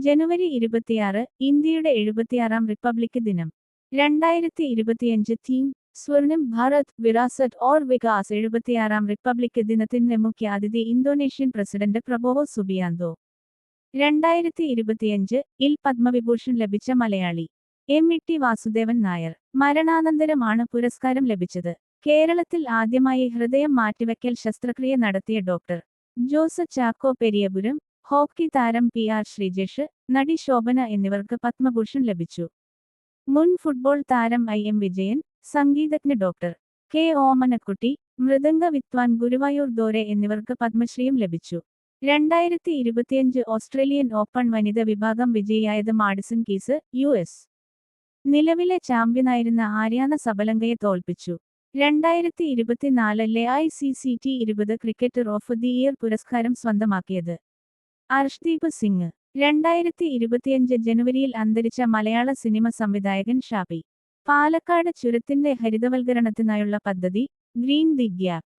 ജനുവരി 26 ഇന്ത്യയുടെ 76ാം റിപ്പബ്ലിക് ദിനം. 2025 തീം സ്വർണം ഭാരത് വിരാസത് ഓർ വികാസ് 76ാം റിപ്പബ്ലിക് ദിനത്തിന്റെ മുഖ്യ അതിഥി ഇന്തോനേഷ്യൻ പ്രസിഡന്റ് പ്രബോവോ സുബിയാന്തോ. 2025 ഇൽ പത്മവിഭൂഷൺ ലഭിച്ച മലയാളി എം.ടി. വാസുദേവൻ നായർ. മരണാനന്തരമാണ് പുരസ്കാരം ലഭിച്ചത്. കേരളത്തിൽ ആദ്യമായി ഹൃദയം മാറ്റിവയ്ക്കൽ ശസ്ത്രക്രിയ നടത്തിയ ഡോക്ടർ ജോസ് ചാക്കോ പെരിയപുരം, ഹോക്കി താരം പി.ആർ. ശ്രീജേഷ്, നടി ശോഭന എന്നിവർക്ക് പത്മഭൂഷൺ ലഭിച്ചു. മുൻ ഫുട്ബോൾ താരം ഐ.എം. വിജയൻ, സംഗീതജ്ഞ ഡോക്ടർ കെ. ഓമനക്കുട്ടി, മൃദംഗ വിദ്വാൻ ഗുരുവായൂർ ദോരെ എന്നിവർക്ക് പത്മശ്രീയും ലഭിച്ചു. 2025 ഓസ്ട്രേലിയൻ ഓപ്പൺ വനിത വിഭാഗം വിജയിയായത് മാഡിസൺ കീസ്, യു.എസ്. നിലവിലെ ചാമ്പ്യനായിരുന്ന ആര്യാന സബലങ്കയെ തോൽപ്പിച്ചു. 2024 ICC T20 cricketer of the year പുരസ്കാരം സ്വന്തമാക്കിയത് അർഷ്ദീപ് സിംഗ്. 2025 ജനുവരിയിൽ അന്തരിച്ച മലയാള സിനിമ സംവിധായകൻ ഷാഫി. പാലക്കാട് ചുരത്തിന്റെ ഹരിതവൽക്കരണത്തിനായുള്ള പദ്ധതി ഗ്രീൻ ദി ഗ്യാപ്പ്